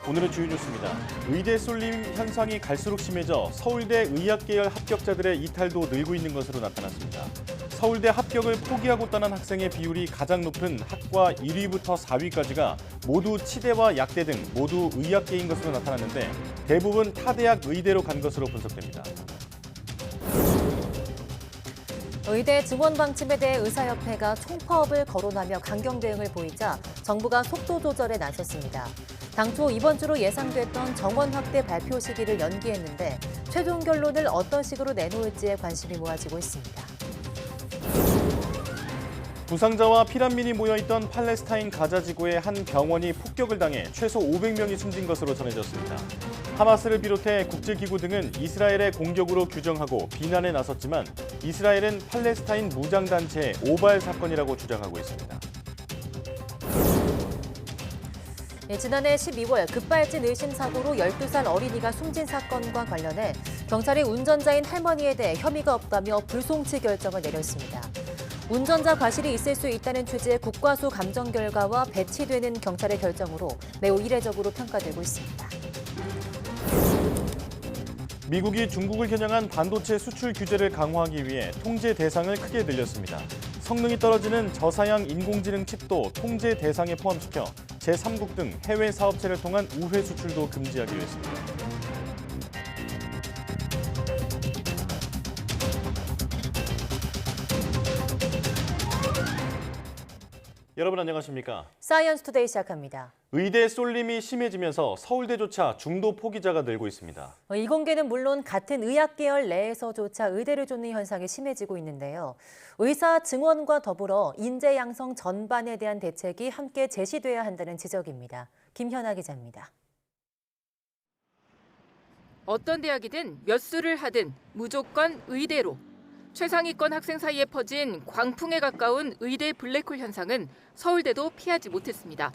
오늘의 주요 뉴스입니다. 의대 쏠림 현상이 갈수록 심해져 서울대 의학계열 합격자들의 이탈도 늘고 있는 것으로 나타났습니다. 서울대 합격을 포기하고 떠난 학생의 비율이 가장 높은 학과 1위부터 4위까지가 모두 치대와 약대 등 모두 의학계인 것으로 나타났는데 대부분 타대학 의대로 간 것으로 분석됩니다. 의대 증원 방침에 대해 의사협회가 총파업을 거론하며 강경 대응을 보이자 정부가 속도 조절에 나섰습니다. 당초 이번 주로 예상됐던 정원 확대 발표 시기를 연기했는데 최종 결론을 어떤 식으로 내놓을지에 관심이 모아지고 있습니다. 부상자와 피난민이 모여있던 팔레스타인 가자 지구의 한 병원이 폭격을 당해 최소 500명이 숨진 것으로 전해졌습니다. 하마스를 비롯해 국제기구 등은 이스라엘의 공격으로 규정하고 비난에 나섰지만 이스라엘은 팔레스타인 무장단체의 오발 사건이라고 주장하고 있습니다. 지난해 12월 급발진 의심 사고로 12살 어린이가 숨진 사건과 관련해 경찰이 운전자인 할머니에 대해 혐의가 없다며 불송치 결정을 내렸습니다. 운전자 과실이 있을 수 있다는 취지의 국과수 감정 결과와 배치되는 경찰의 결정으로 매우 이례적으로 평가되고 있습니다. 미국이 중국을 겨냥한 반도체 수출 규제를 강화하기 위해 통제 대상을 크게 늘렸습니다. 성능이 떨어지는 저사양 인공지능 칩도 통제 대상에 포함시켜 제3국 등 해외 사업체를 통한 우회 수출도 금지하기로 했습니다. 여러분 안녕하십니까? 사이언스 투데이 시작합니다. 의대 쏠림이 심해지면서 서울대조차 중도 포기자가 늘고 있습니다. 이공계는 물론 같은 의학 계열 내에서조차 의대를 쫓는 현상이 심해지고 있는데요. 의사 증원과 더불어 인재 양성 전반에 대한 대책이 함께 제시돼야 한다는 지적입니다. 김현아 기자입니다. 어떤 대학이든 몇 수를 하든 무조건 의대로. 최상위권 학생 사이에 퍼진 광풍에 가까운 의대 블랙홀 현상은 서울대도 피하지 못했습니다.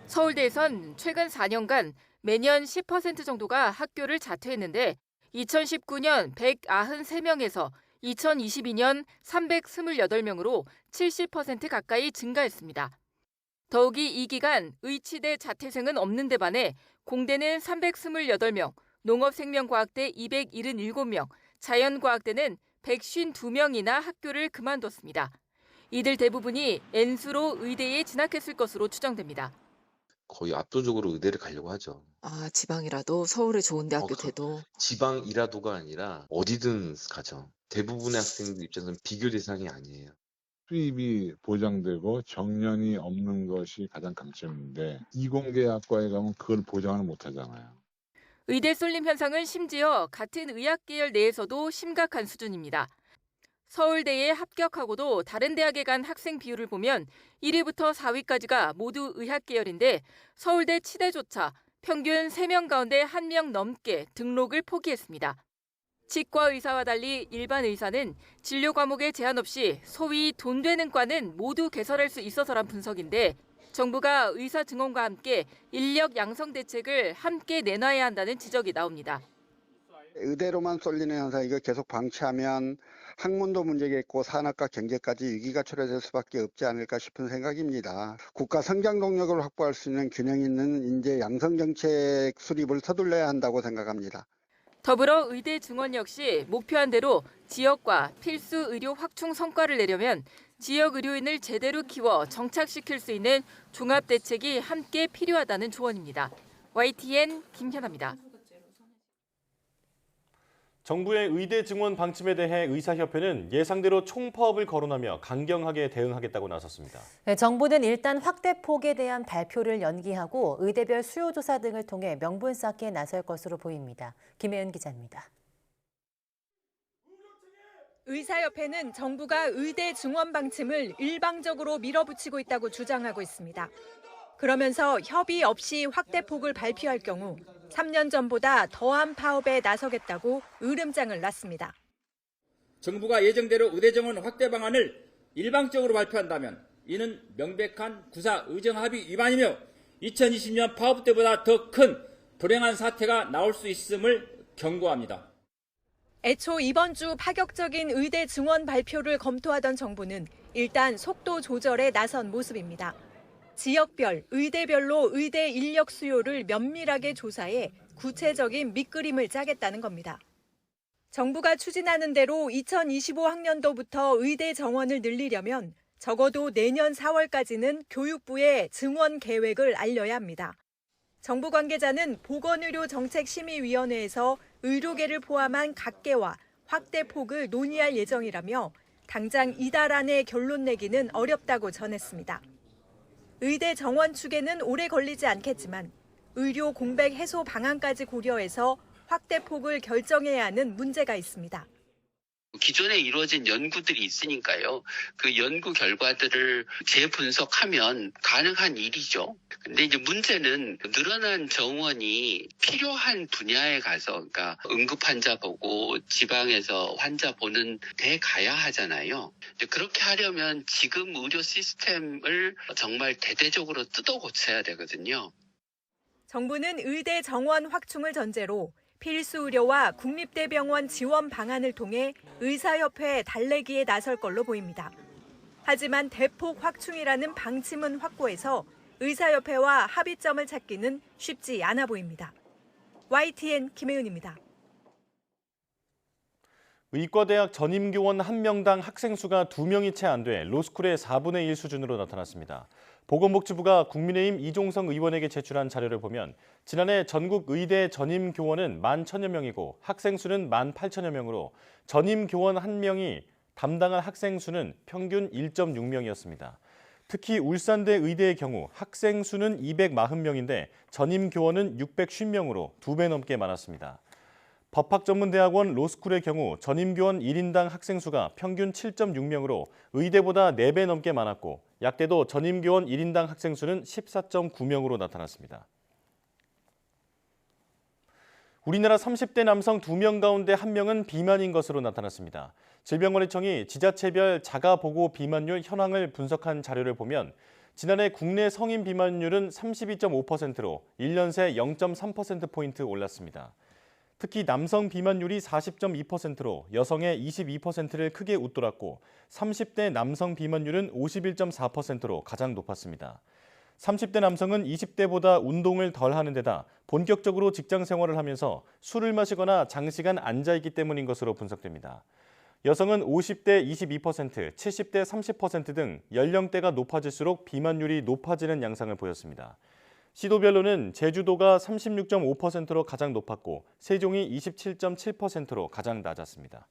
서울대에선 최근 4년간 매년 10% 정도가 학교를 자퇴했는데 2019년 193명에서 2022년 328명으로 70% 가까이 증가했습니다. 더욱이 이 기간 의치대 자퇴생은 없는 데 반해 공대는 328명, 농업생명과학대 277명, 자연과학대는 152명이나 학교를 그만뒀습니다. 이들 대부분이 N수로 의대에 진학했을 것으로 추정됩니다. 거의 압도적으로 의대를 가려고 하죠. 아, 지방이라도 서울에 좋은 대학교 돼도. 지방이라도가 아니라 어디든 가죠. 대부분의 학생들 입장에서는 비교 대상이 아니에요. 수입이 보장되고 정년이 없는 것이 가장 강점인데 이공계학과에 가면 그걸 보장을 못하잖아요. 의대 쏠림 현상은 심지어 같은 의학 계열 내에서도 심각한 수준입니다. 서울대에 합격하고도 다른 대학에 간 학생 비율을 보면 1위부터 4위까지가 모두 의학 계열인데 서울대 치대조차 평균 3명 가운데 1명 넘게 등록을 포기했습니다. 치과 의사와 달리 일반 의사는 진료 과목에 제한 없이 소위 돈 되는 과는 모두 개설할 수 있어서란 분석인데 정부가 의사 증원과 함께 인력 양성 대책을 함께 내놔야 한다는 지적이 나옵니다. 의대로만 쏠리는 현상 이거 계속 방치하면 학문도 문제겠고 산업과 경제까지 위기가 초래될 수밖에 없지 않을까 싶은 생각입니다. 국가 성장 동력을 확보할 수 있는 균형 있는 인재 양성 정책 수립을 서둘러야 한다고 생각합니다. 더불어 의대 증원 역시 목표한 대로 지역과 필수 의료 확충 성과를 내려면 지역 의료인을 제대로 키워 정착시킬 수 있는 종합 대책이 함께 필요하다는 조언입니다. YTN 김현아입니다. 정부의 의대 증원 방침에 대해 의사협회는 예상대로 총파업을 거론하며 강경하게 대응하겠다고 나섰습니다. 정부는 일단 확대폭에 대한 발표를 연기하고 의대별 수요조사 등을 통해 명분 쌓기에 나설 것으로 보입니다. 김혜은 기자입니다. 의사협회는 정부가 의대 증원 방침을 일방적으로 밀어붙이고 있다고 주장하고 있습니다. 그러면서 협의 없이 확대폭을 발표할 경우 3년 전보다 더한 파업에 나서겠다고 으름장을 놨습니다. 정부가 예정대로 의대 정원 확대 방안을 일방적으로 발표한다면 이는 명백한 구사 의정 합의 위반이며 2020년 파업 때보다 더 큰 불행한 사태가 나올 수 있음을 경고합니다. 애초 이번 주 파격적인 의대 증원 발표를 검토하던 정부는 일단 속도 조절에 나선 모습입니다. 지역별, 의대별로 의대 인력 수요를 면밀하게 조사해 구체적인 밑그림을 짜겠다는 겁니다. 정부가 추진하는 대로 2025 학년도부터 의대 정원을 늘리려면 적어도 내년 4월까지는 교육부에 증원 계획을 알려야 합니다. 정부 관계자는 보건의료정책심의위원회에서 의료계를 포함한 각계와 확대폭을 논의할 예정이라며 당장 이달 안에 결론 내기는 어렵다고 전했습니다. 의대 정원 추계는 오래 걸리지 않겠지만 의료 공백 해소 방안까지 고려해서 확대폭을 결정해야 하는 문제가 있습니다. 기존에 이루어진 연구들이 있으니까요. 그 연구 결과들을 재분석하면 가능한 일이죠. 근데 이제 문제는 늘어난 정원이 필요한 분야에 가서, 그러니까 응급 환자 보고 지방에서 환자 보는 데 가야 하잖아요. 그렇게 하려면 지금 의료 시스템을 정말 대대적으로 뜯어 고쳐야 되거든요. 정부는 의대 정원 확충을 전제로 필수 의료와 국립대병원 지원 방안을 통해 의사협회 달래기에 나설 걸로 보입니다. 하지만 대폭 확충이라는 방침은 확고해서 의사협회와 합의점을 찾기는 쉽지 않아 보입니다. YTN 김혜은입니다. 의과대학 전임교원 1명당 학생 수가 2명이 채 안 돼 로스쿨의 4분의 1 수준으로 나타났습니다. 보건복지부가 국민의힘 이종성 의원에게 제출한 자료를 보면 지난해 전국 의대 전임 교원은 11,000여 명이고 학생 수는 18,000여 명으로 전임 교원 1명이 담당한 학생 수는 평균 1.6명이었습니다. 특히 울산대 의대의 경우 학생 수는 240명인데 전임 교원은 650명으로 2배 넘게 많았습니다. 법학전문대학원 로스쿨의 경우 전임교원 1인당 학생 수가 평균 7.6명으로 의대보다 4배 넘게 많았고 약대도 전임교원 1인당 학생 수는 14.9명으로 나타났습니다. 우리나라 30대 남성 2명 가운데 1명은 비만인 것으로 나타났습니다. 질병관리청이 지자체별 자가보고 비만율 현황을 분석한 자료를 보면 지난해 국내 성인 비만율은 32.5%로 1년 새 0.3%포인트 올랐습니다. 특히 남성 비만율이 40.2%로 여성의 22%를 크게 웃돌았고 30대 남성 비만율은 51.4%로 가장 높았습니다. 30대 남성은 20대보다 운동을 덜 하는 데다 본격적으로 직장 생활을 하면서 술을 마시거나 장시간 앉아있기 때문인 것으로 분석됩니다. 여성은 50대 22%, 70대 30% 등 연령대가 높아질수록 비만율이 높아지는 양상을 보였습니다. 시도별로는 제주도가 36.5%로 가장 높았고 세종이 27.7%로 가장 낮았습니다.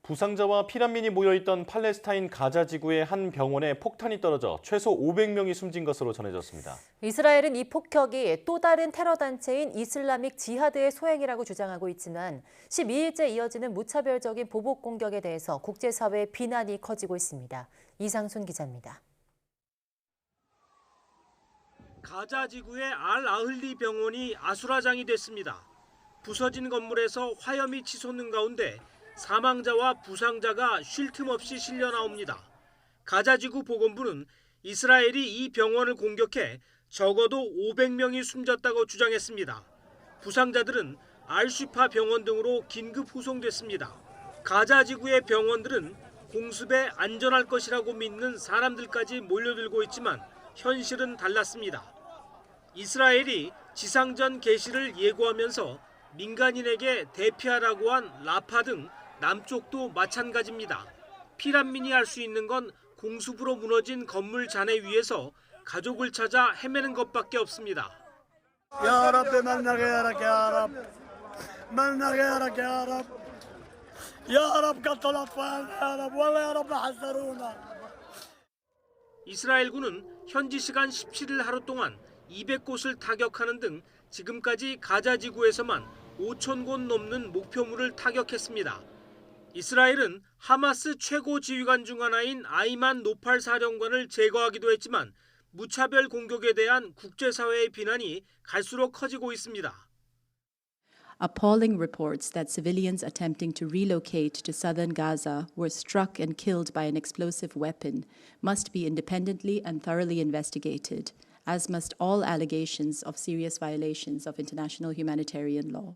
부상자와 피난민이 모여있던 팔레스타인 가자 지구의 한 병원에 폭탄이 떨어져 최소 500명이 숨진 것으로 전해졌습니다. 이스라엘은 이 폭격이 또 다른 테러 단체인 이슬라믹 지하드의 소행이라고 주장하고 있지만 12일째 이어지는 무차별적인 보복 공격에 대해서 국제사회의 비난이 커지고 있습니다. 이상순 기자입니다. 가자 지구의 알-아흘리 병원이 아수라장이 됐습니다. 부서진 건물에서 화염이 치솟는 가운데 사망자와 부상자가 쉴 틈 없이 실려 나옵니다. 가자지구 보건부는 이스라엘이 이 병원을 공격해 적어도 500명이 숨졌다고 주장했습니다. 부상자들은 알쉬파 병원 등으로 긴급 후송됐습니다. 가자 지구의 병원들은 공습에 안전할 것이라고 믿는 사람들까지 몰려들고 있지만 현실은 달랐습니다. 이스라엘이 지상전 개시를 예고하면서 민간인에게 대피하라고 한 라파 등 남쪽도 마찬가지입니다. 피난민이 할 수 있는 건 공습으로 무너진 건물 잔해 위에서 가족을 찾아 헤매는 것밖에 없습니다. 야 رب منك يا رب يا رب منك يا رب يا رب يا رب قتل اطفالنا يا رب والله يا رب حذرونا. 이스라엘군은 현지 시간 17일 하루 동안 200곳을 타격하는 등 지금까지 가자 지구에서만 5,000곳 넘는 목표물을 타격했습니다. 이스라엘은 하마스 최고 지휘관 중 하나인 아이만 노팔 사령관을 제거하기도 했지만 무차별 공격에 대한 국제사회의 비난이 갈수록 커지고 있습니다. Appalling reports that civilians attempting to relocate to southern Gaza were struck and killed by an explosive weapon must be independently and thoroughly investigated, as must all allegations of serious violations of international humanitarian law.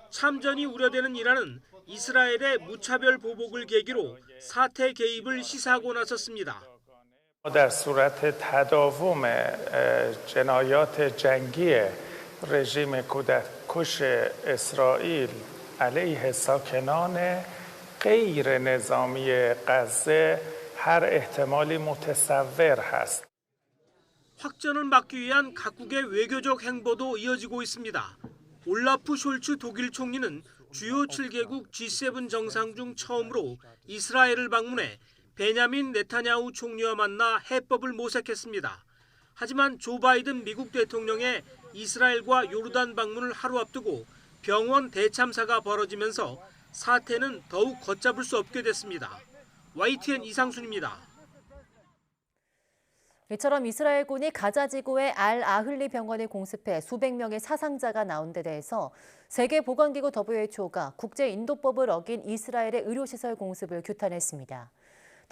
참전이 우려되는 이란은 이스라엘의 무차별 보복을 계기로 사태 개입을 시사하고 나섰습니다. در صورت تداوم جنایات جنگی رژیم کودککش اسرائیل علیه ساکنان غیر نظامی غزه هر احتمالی متصور هست. 확전을 막기 위한 각국의 외교적 행보도 이어지고 있습니다. 올라프 숄츠 독일 총리는 주요 7개국 G7 정상 중 처음으로 이스라엘을 방문해 베냐민 네타냐후 총리와 만나 해법을 모색했습니다. 하지만 조 바이든 미국 대통령의 이스라엘과 요르단 방문을 하루 앞두고 병원 대참사가 벌어지면서 사태는 더욱 걷잡을 수 없게 됐습니다. YTN 이상순입니다. 이처럼 이스라엘군이 가자 지구의 알 아흘리 병원을 공습해 수백 명의 사상자가 나온 데 대해서 세계보건기구 WHO가 국제인도법을 어긴 이스라엘의 의료시설 공습을 규탄했습니다.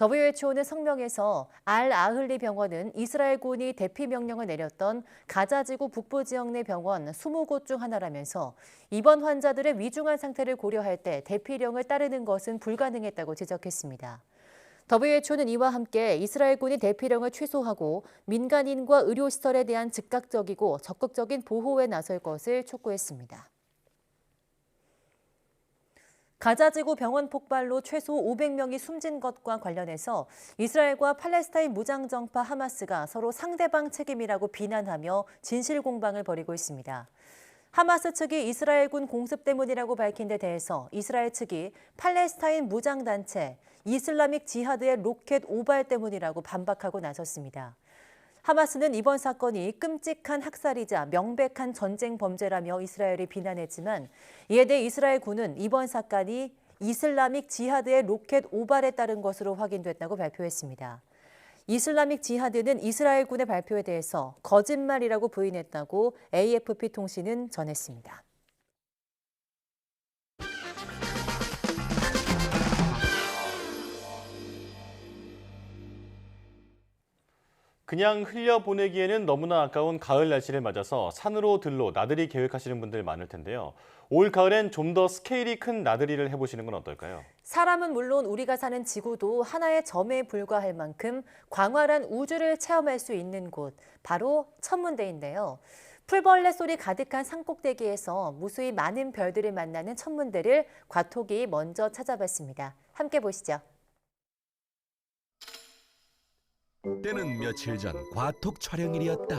WHO는 성명에서 알 아흘리 병원은 이스라엘군이 대피 명령을 내렸던 가자 지구 북부 지역 내 병원 20곳 중 하나라면서 입원 환자들의 위중한 상태를 고려할 때 대피령을 따르는 것은 불가능했다고 지적했습니다. WHO는 이와 함께 이스라엘군이 대피령을 취소하고 민간인과 의료시설에 대한 즉각적이고 적극적인 보호에 나설 것을 촉구했습니다. 가자지구 병원 폭발로 최소 500명이 숨진 것과 관련해서 이스라엘과 팔레스타인 무장정파 하마스가 서로 상대방 책임이라고 비난하며 진실 공방을 벌이고 있습니다. 하마스 측이 이스라엘군 공습 때문이라고 밝힌 데 대해서 이스라엘 측이 팔레스타인 무장단체 이슬라믹 지하드의 로켓 오발 때문이라고 반박하고 나섰습니다. 하마스는 이번 사건이 끔찍한 학살이자 명백한 전쟁 범죄라며 이스라엘을 비난했지만 이에 대해 이스라엘군은 이번 사건이 이슬라믹 지하드의 로켓 오발에 따른 것으로 확인됐다고 발표했습니다. 이슬라믹 지하드는 이스라엘군의 발표에 대해서 거짓말이라고 부인했다고 AFP 통신은 전했습니다. 그냥 흘려보내기에는 너무나 아까운 가을 날씨를 맞아서 산으로 들로 나들이 계획하시는 분들 많을 텐데요. 올 가을엔 좀 더 스케일이 큰 나들이를 해보시는 건 어떨까요? 사람은 물론 우리가 사는 지구도 하나의 점에 불과할 만큼 광활한 우주를 체험할 수 있는 곳, 바로 천문대인데요. 풀벌레 소리 가득한 산꼭대기에서 무수히 많은 별들을 만나는 천문대를 과톡이 먼저 찾아봤습니다. 함께 보시죠. 때는 며칠 전 과톡 촬영일이었다.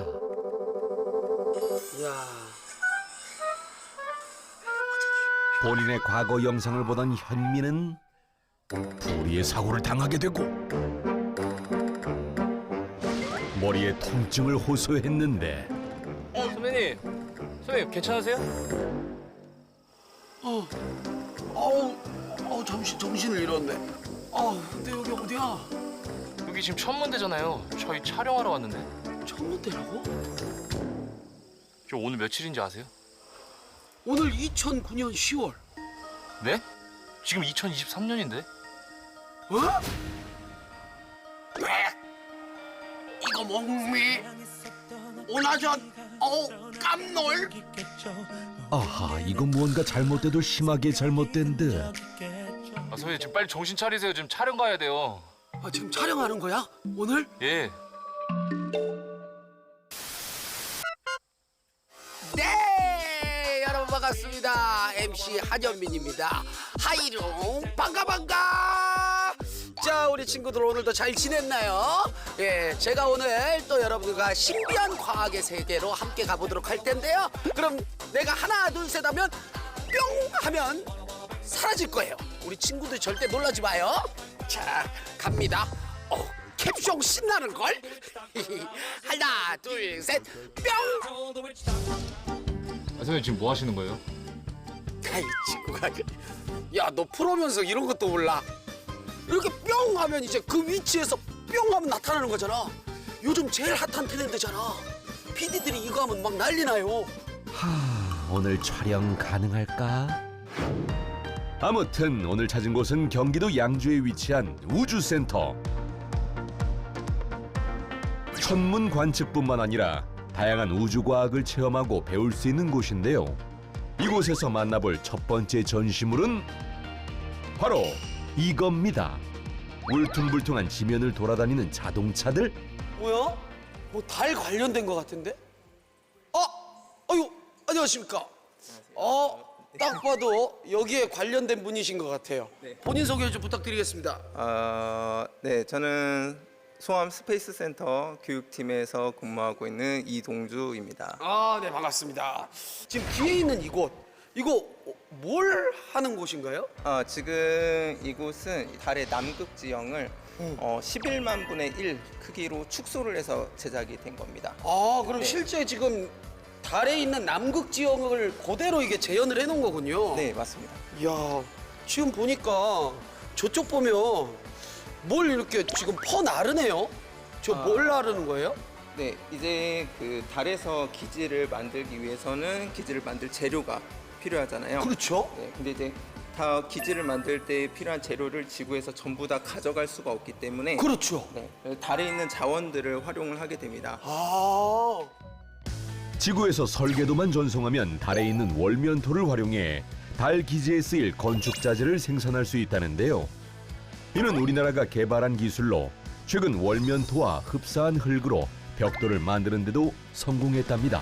본인의 과거 영상을 보던 현미는 불의의 사고를 당하게 되고 머리에 통증을 호소했는데 선배님 괜찮으세요? 잠시 정신을 잃었네. 근데 여기 어디야? 여기 지금 천문대잖아요. 저희 촬영하러 왔는데. 천문대라고? 저 오늘 며칠인지 아세요? 오늘 2009년 10월. 네? 지금 2023년인데? 이거 몽미. 오나전 깜놀. 아하, 이건 무언가 잘못돼도 심하게 잘못된 듯. 선생님 지금 빨리 정신 차리세요. 지금 촬영 가야 돼요. 지금 촬영하는 거야? 오늘? 예. 네, 여러분 반갑습니다. MC 한현민입니다. 하이롱 반가. 자, 우리 친구들 오늘도 잘 지냈나요? 예, 제가 오늘 또 여러분과 신비한 과학의 세계로 함께 가보도록 할 텐데요. 그럼 내가 하나 둘 셋 하면 뿅 하면 사라질 거예요. 우리 친구들 절대 놀라지 마요. 자, 갑니다. 캡숑 신나는걸? 하나 둘 셋 뿅. 선생님 지금 뭐 하시는 거예요? 아이 친구가, 야 너 프로면서 이런 것도 몰라? 이렇게 뿅 하면 이제 그 위치에서 뿅 하면 나타나는 거잖아. 요즘 제일 핫한 트렌드잖아. PD들이 이거 하면 막 난리 나요. 오늘 촬영 가능할까? 아무튼 오늘 찾은 곳은 경기도 양주에 위치한 우주센터. 천문 관측뿐만 아니라 다양한 우주과학을 체험하고 배울 수 있는 곳인데요. 이곳에서 만나볼 첫 번째 전시물은 바로 이겁니다. 울퉁불퉁한 지면을 돌아다니는 자동차들? 뭐야? 뭐 달 관련된 것 같은데? 아유 안녕하십니까? 딱 봐도 여기에 관련된 분이신 것 같아요. 본인 소개 좀 부탁드리겠습니다. 네, 저는 소암 스페이스 센터 교육팀에서 근무하고 있는 이동주입니다. 네, 반갑습니다. 지금 뒤에 있는 이곳, 이거 뭘 하는 곳인가요? 지금 이곳은 달의 남극 지형을 11만 분의 1 크기로 축소를 해서 제작이 된 겁니다. 그럼 네. 실제 지금 달에 있는 남극 지형을 그대로 이게 재현을 해놓은 거군요. 네, 맞습니다. 이야, 지금 보니까 저쪽 보면 뭘 이렇게 지금 퍼 나르네요. 저 뭘 나르는 거예요? 네, 이제 그 달에서 기지를 만들기 위해서는 기지를 만들 재료가 필요하잖아요. 그렇죠. 네, 근데 이제 다 기지를 만들 때 필요한 재료를 지구에서 전부 다 가져갈 수가 없기 때문에 그렇죠. 네, 달에 있는 자원들을 활용을 하게 됩니다. 지구에서 설계도만 전송하면 달에 있는 월면토를 활용해 달 기지에 쓰일 건축 자재를 생산할 수 있다는데요. 이는 우리나라가 개발한 기술로 최근 월면토와 흡사한 흙으로 벽돌을 만드는 데도 성공했답니다.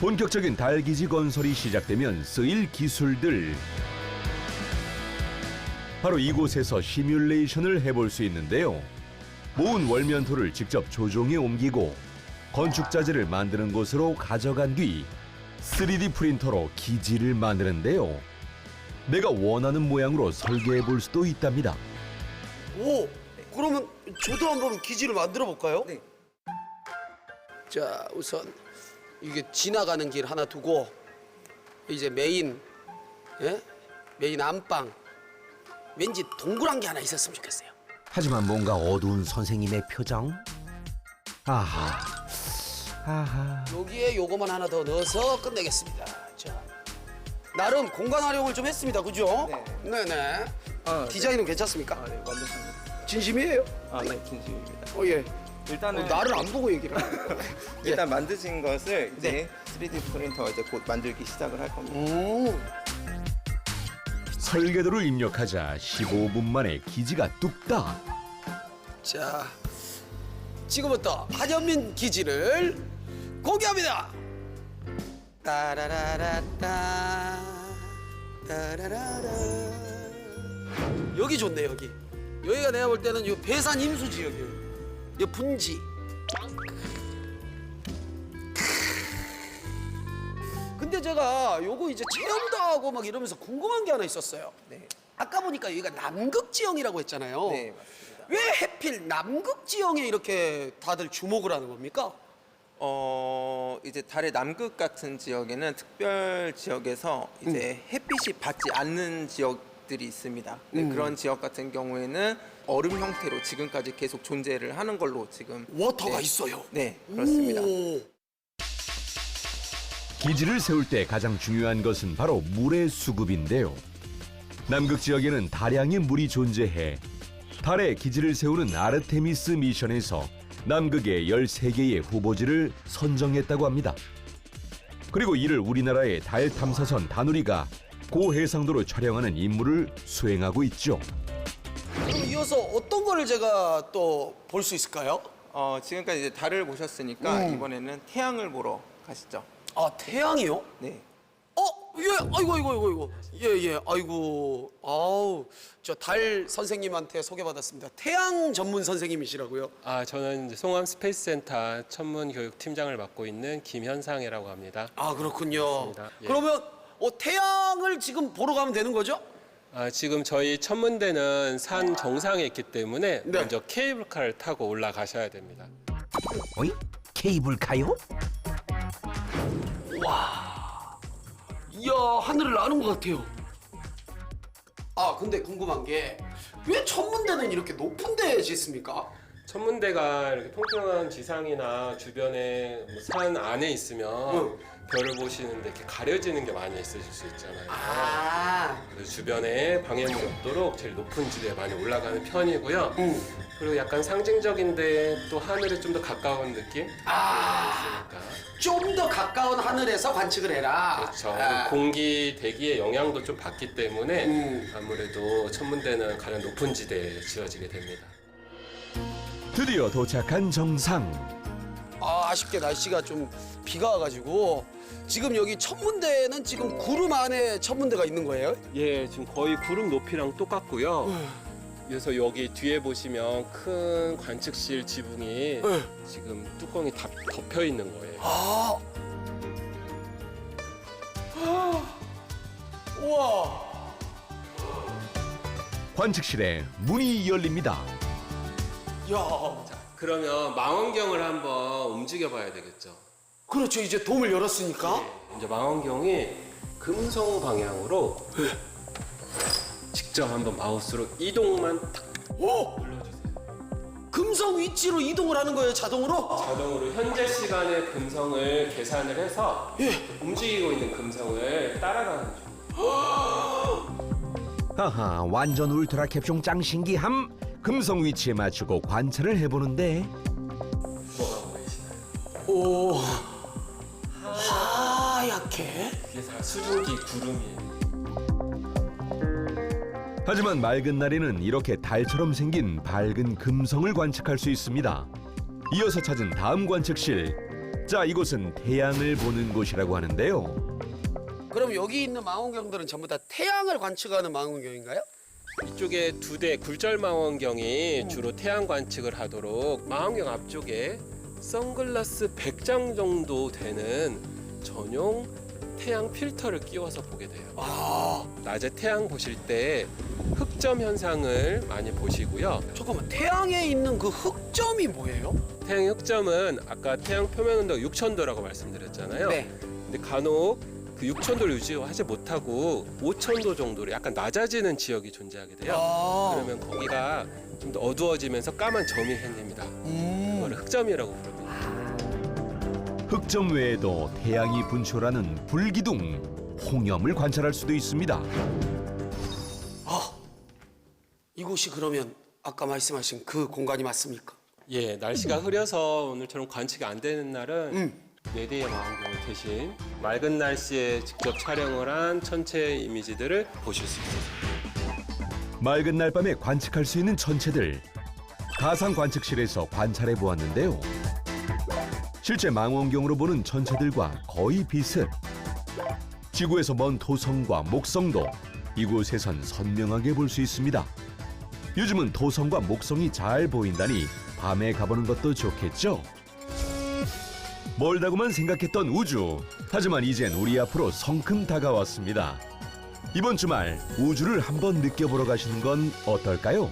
본격적인 달 기지 건설이 시작되면 쓰일 기술들. 바로 이곳에서 시뮬레이션을 해볼 수 있는데요. 모은 월면토를 직접 조종에 옮기고 건축 자재를 만드는 곳으로 가져간 뒤 3D 프린터로 기지를 만드는데요. 내가 원하는 모양으로 설계해 볼 수도 있답니다. 오, 그러면 저도 한번 기지를 만들어 볼까요? 네. 자, 우선 이게 지나가는 길 하나 두고 이제 메인 안방 왠지 동그란 게 하나 있었으면 좋겠어요. 하지만 뭔가 어두운 선생님의 표정? 아하. 여기에 요거만 하나 더 넣어서 끝내겠습니다. 자, 나름 공간 활용을 좀 했습니다. 그죠? 네. 네네. 디자인은 괜찮습니까? 네, 완벽합니다. 진심이에요? 네, 진심입니다. 예. 일단은 나를 안 보고 얘기를. 일단 만드신 것을 이제 3D 프린터 이제 곧 만들기 시작을 할 겁니다. 설계도를 입력하자 15분 만에 기지가 뚝딱. 자, 지금부터 한현민 기지를 공개합니다. 따라라라따 따라라라. 여기 좋네. 여기가 내가 볼 때는 요 배산 임수 지역이에요. 요 분지. 근데 제가 요거 이제 체험도 하고 막 이러면서 궁금한 게 하나 있었어요. 네. 아까 보니까 여기가 남극 지형이라고 했잖아요. 네, 맞습니다. 왜 하필 남극 지형에 이렇게 다들 주목을 하는 겁니까? 이제 달의 남극 같은 지역에는 특별 지역에서 이제 햇빛이 받지 않는 지역들이 있습니다. 네, 그런 지역 같은 경우에는 얼음 형태로 지금까지 계속 존재를 하는 걸로 지금 워터가 있어요. 네, 그렇습니다. 기지를 세울 때 가장 중요한 것은 바로 물의 수급인데요. 남극 지역에는 다량의 물이 존재해 달에 기지를 세우는 아르테미스 미션에서 남극의 13개의 후보지를 선정했다고 합니다. 그리고 이를 우리나라의 달 탐사선 다누리가 고해상도로 촬영하는 임무를 수행하고 있죠. 그럼 이어서 어떤 거를 제가 또 볼 수 있을까요? 지금까지 이제 달을 보셨으니까 이번에는 태양을 보러 가시죠. 아, 태양이요? 네. 예, 아이고. 예, 아이고. 아우, 저 달 선생님한테 소개받았습니다. 태양 전문 선생님이시라고요? 저는 이제 송암 스페이스센터 천문교육팀장을 맡고 있는 김현상이라고 합니다. 아, 그렇군요. 예. 그러면 태양을 지금 보러 가면 되는 거죠? 지금 저희 천문대는 산 정상에 있기 때문에 먼저 케이블카를 타고 올라가셔야 됩니다. 어이? 케이블카요? 와, 이야, 하늘을 나는 것 같아요. 근데 궁금한 게 왜 천문대는 이렇게 높은 데에 짓습니까? 천문대가 이렇게 평평한 지상이나 주변에 뭐산 안에 있으면 별을 보시는데 이렇게 가려지는 게 많이 있으실 수 있잖아요. 그래서 주변에 방해물이 없도록 제일 높은 지대에 많이 올라가는 편이고요. 그리고 약간 상징적인데 또 하늘에 좀 더 가까운 느낌? 좀 더 가까운 하늘에서 관측을 해라. 그렇죠. 공기, 대기의 영향도 좀 받기 때문에 아무래도 천문대는 가장 높은 지대에 지어지게 됩니다. 드디어 도착한 정상. 아쉽게 날씨가 좀 비가 와가지고 지금 여기 천문대는 지금 구름 안에 천문대가 있는 거예요? 예, 지금 거의 구름 높이랑 똑같고요. 그래서 여기 뒤에 보시면 큰 관측실 지붕이 지금 뚜껑이 다 덮여 있는 거예요. 우와. 관측실에 문이 열립니다. 자, 그러면 망원경을 한번 움직여 봐야 되겠죠. 그렇죠. 이제 돔을 열었으니까. 이제 망원경이 금성 방향으로 직접 한번 마우스로 이동만 탁 눌러주세요. 금성 위치로 이동을 하는 거예요, 자동으로? 자동으로 현재 시간의 금성을 계산을 해서 움직이고 있는 금성을 따라가는 중. 하하, 완전 울트라 캡숑 짱 신기함. 금성 위치에 맞추고 관찰을 해보는데. 뭐가 보이시나요? 오, 하얗게? 이게 다 수증기 구름이에요. 하지만 맑은 날에는 이렇게 달처럼 생긴 밝은 금성을 관측할 수 있습니다. 이어서 찾은 다음 관측실. 자, 이곳은 태양을 보는 곳이라고 하는데요. 그럼 여기 있는 망원경들은 전부 다 태양을 관측하는 망원경인가요? 이쪽에 2대 굴절 망원경이 주로 태양 관측을 하도록 망원경 앞쪽에 선글라스 100장 정도 되는 전용 태양 필터를 끼워서 보게 돼요. 낮에 태양 보실 때 흑점 현상을 많이 보시고요. 잠깐만, 태양에 있는 그 흑점이 뭐예요? 태양 흑점은 아까 태양 표면 온도가 6000도라고 말씀드렸잖아요. 근데 간혹 그 6000도를 유지하지 못하고 5000도 정도로 약간 낮아지는 지역이 존재하게 돼요. 그러면 거기가 좀 더 어두워지면서 까만 점이 생깁니다. 그걸 흑점이라고 부릅니다. 흑점 외에도 태양이 분출하는 불기둥, 홍염을 관찰할 수도 있습니다. 이곳이 그러면 아까 말씀하신 그 공간이 맞습니까? 예, 날씨가 흐려서 오늘처럼 관측이 안 되는 날은 4대의 망원경을 대신 맑은 날씨에 직접 촬영을 한 천체 이미지들을 보실 수 있어요. 맑은 날 밤에 관측할 수 있는 천체들. 가상 관측실에서 관찰해 보았는데요. 실제 망원경으로 보는 천체들과 거의 비슷. 지구에서 먼 토성과 목성도 이곳에선 선명하게 볼 수 있습니다. 요즘은 토성과 목성이 잘 보인다니 밤에 가보는 것도 좋겠죠? 멀다고만 생각했던 우주. 하지만 이젠 우리 앞으로 성큼 다가왔습니다. 이번 주말 우주를 한번 느껴보러 가시는 건 어떨까요?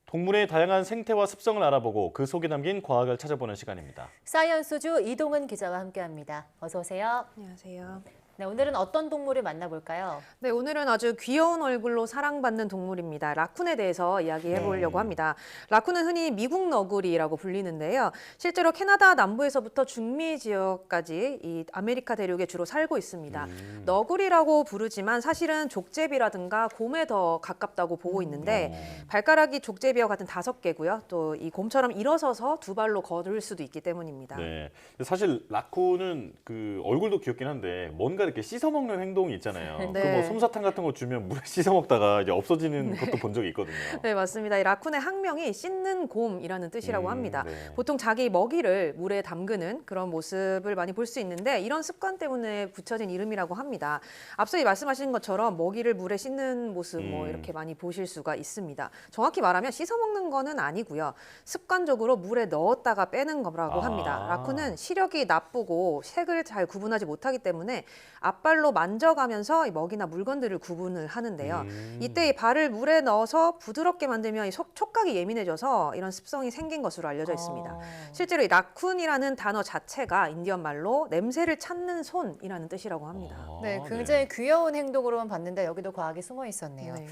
동물의 다양한 생태와 습성을 알아보고 그 속에 담긴 과학을 찾아보는 시간입니다. 사이언스주 이동은 기자와 함께합니다. 어서 오세요. 안녕하세요. 네, 오늘은 어떤 동물을 만나볼까요? 네, 오늘은 아주 귀여운 얼굴로 사랑받는 동물입니다. 라쿤에 대해서 이야기해 보려고 합니다. 라쿤은 흔히 미국 너구리라고 불리는데요. 실제로 캐나다 남부에서부터 중미 지역까지 이 아메리카 대륙에 주로 살고 있습니다. 너구리라고 부르지만 사실은 족제비라든가 곰에 더 가깝다고 보고 있는데 발가락이 족제비와 같은 5개고요. 또 이 곰처럼 일어서서 두 발로 걸을 수도 있기 때문입니다. 네, 사실 라쿤은 그 얼굴도 귀엽긴 한데 뭔가 이렇게 씻어 먹는 행동이 있잖아요. 네. 그 뭐 솜사탕 같은 거 주면 물에 씻어 먹다가 이제 없어지는 것도 본 적이 있거든요. 네, 맞습니다. 이 라쿤의 학명이 씻는 곰이라는 뜻이라고 합니다. 네. 보통 자기 먹이를 물에 담그는 그런 모습을 많이 볼 수 있는데 이런 습관 때문에 붙여진 이름이라고 합니다. 앞서 말씀하신 것처럼 먹이를 물에 씻는 모습 뭐 이렇게 많이 보실 수가 있습니다. 정확히 말하면 씻어 먹는 거는 아니고요. 습관적으로 물에 넣었다가 빼는 거라고 합니다. 라쿤은 시력이 나쁘고 색을 잘 구분하지 못하기 때문에 앞발로 만져가면서 이 먹이나 물건들을 구분을 하는데요. 이때 이 발을 물에 넣어서 부드럽게 만들면 이 촉각이 예민해져서 이런 습성이 생긴 것으로 알려져 있습니다. 실제로 이 라쿤이라는 단어 자체가 인디언 말로 냄새를 찾는 손이라는 뜻이라고 합니다. 네, 굉장히 귀여운 행동으로만 봤는데 여기도 과학이 숨어 있었네요. 네.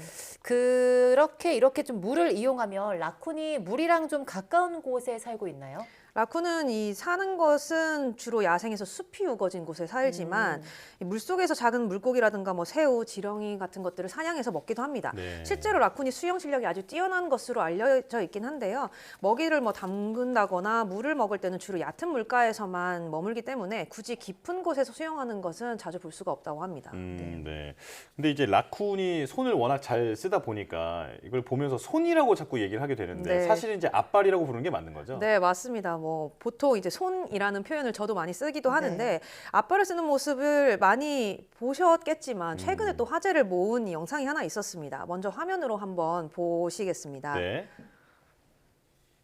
이렇게 좀 물을 이용하면 라쿤이 물이랑 좀 가까운 곳에 살고 있나요? 라쿤은 이 사는 것은 주로 야생에서 숲이 우거진 곳에 살지만 이 물속에서 작은 물고기라든가 뭐 새우, 지렁이 같은 것들을 사냥해서 먹기도 합니다. 네. 실제로 라쿤이 수영 실력이 아주 뛰어난 것으로 알려져 있긴 한데요. 먹이를 뭐 담근다거나 물을 먹을 때는 주로 얕은 물가에서만 머물기 때문에 굳이 깊은 곳에서 수영하는 것은 자주 볼 수가 없다고 합니다. 네. 근데 이제 라쿤이 손을 워낙 잘 쓰다 보니까 이걸 보면서 손이라고 자꾸 얘기를 하게 되는데 네. 사실은 이제 앞발이라고 부르는 게 맞는 거죠? 네, 맞습니다. 뭐 보통 이제 손이라는 표현을 저도 많이 쓰기도 하는데 앞발을 쓰는 모습을 많이 보셨겠지만 최근에 또 화제를 모은 영상이 하나 있었습니다. 먼저 화면으로 한번 보시겠습니다. 네.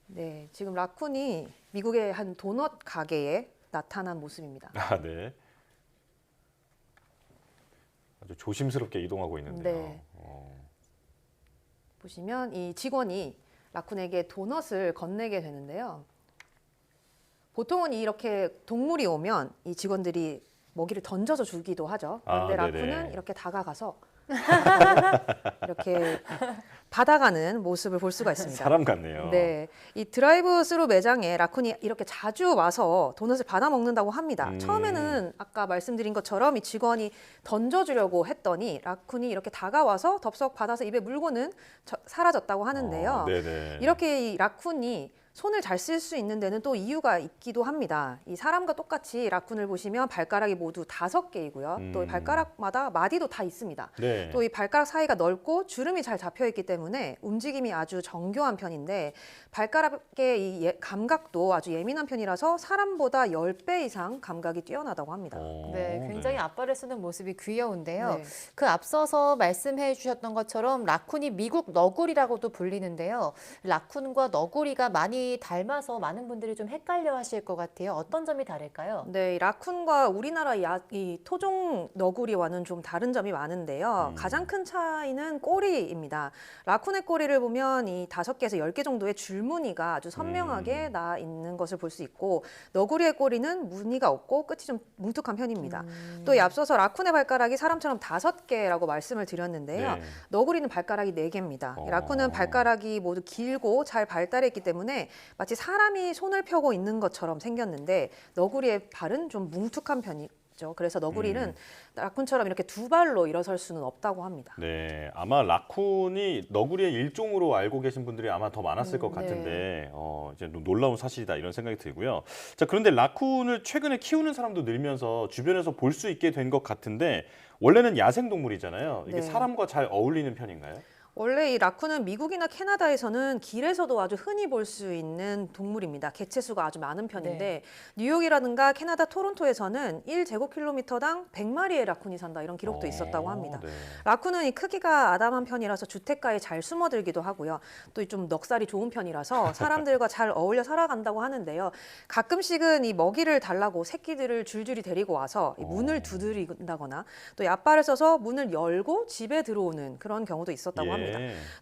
네, 지금 라쿤이 미국의 한 도넛 가게에 나타난 모습입니다. 아, 네. 아주 조심스럽게 이동하고 있는데요. 네. 보시면 이 직원이 라쿤에게 도넛을 건네게 되는데요. 보통은 이렇게 동물이 오면 이 직원들이 먹이를 던져서 주기도 하죠. 그런데 라쿤은 이렇게 다가가서 이렇게 받아가는 모습을 볼 수가 있습니다. 사람 같네요. 네, 이 드라이브스루 매장에 라쿤이 이렇게 자주 와서 도넛을 받아 먹는다고 합니다. 처음에는 아까 말씀드린 것처럼 이 직원이 던져주려고 했더니 라쿤이 이렇게 다가와서 덥석 받아서 입에 물고는 사라졌다고 하는데요. 이렇게 이 라쿤이 손을 잘 쓸 수 있는 데는 또 이유가 있기도 합니다. 이 사람과 똑같이 라쿤을 보시면 발가락이 모두 5개이고요. 또 발가락마다 마디도 다 있습니다. 네. 또 이 발가락 사이가 넓고 주름이 잘 잡혀 있기 때문에 움직임이 아주 정교한 편인데 발가락의 이 감각도 아주 예민한 편이라서 사람보다 10배 이상 감각이 뛰어나다고 합니다. 네, 굉장히 앞발을 쓰는 모습이 귀여운데요. 네. 그 앞서서 말씀해 주셨던 것처럼 라쿤이 미국 너구리라고도 불리는데요. 라쿤과 너구리가 많이 닮아서 많은 분들이 좀 헷갈려 하실 것 같아요. 어떤 점이 다를까요? 네, 이 라쿤과 우리나라 이 토종 너구리와는 좀 다른 점이 많은데요. 가장 큰 차이는 꼬리입니다. 라쿤의 꼬리를 보면 이 5개에서 10개 정도의 줄무늬가 아주 선명하게 나 있는 것을 볼 수 있고 너구리의 꼬리는 무늬가 없고 끝이 좀 뭉툭한 편입니다. 또 이 앞서서 라쿤의 발가락이 사람처럼 5개라고 말씀을 드렸는데요. 너구리는 발가락이 4개입니다. 라쿤은 발가락이 모두 길고 잘 발달했기 때문에 마치 사람이 손을 펴고 있는 것처럼 생겼는데 너구리의 발은 좀 뭉툭한 편이죠. 그래서 너구리는 라쿤처럼 이렇게 두 발로 일어설 수는 없다고 합니다. 네, 아마 라쿤이 너구리의 일종으로 알고 계신 분들이 아마 더 많았을 것 같은데 이제 놀라운 사실이다 이런 생각이 들고요. 자, 그런데 라쿤을 최근에 키우는 사람도 늘면서 주변에서 볼 수 있게 된 것 같은데 원래는 야생 동물이잖아요. 이게 사람과 잘 어울리는 편인가요? 원래 이 라쿤은 미국이나 캐나다에서는 길에서도 아주 흔히 볼 수 있는 동물입니다. 개체수가 아주 많은 편인데 뉴욕이라든가 캐나다 토론토에서는 1제곱킬로미터당 100마리의 라쿤이 산다 이런 기록도 있었다고 합니다. 라쿤은 이 크기가 아담한 편이라서 주택가에 잘 숨어들기도 하고요. 또 좀 넉살이 좋은 편이라서 사람들과 잘 어울려 살아간다고 하는데요. 가끔씩은 이 먹이를 달라고 새끼들을 줄줄이 데리고 와서 이 문을 두드린다거나 또 이 앞발을 써서 문을 열고 집에 들어오는 그런 경우도 있었다고 합니다.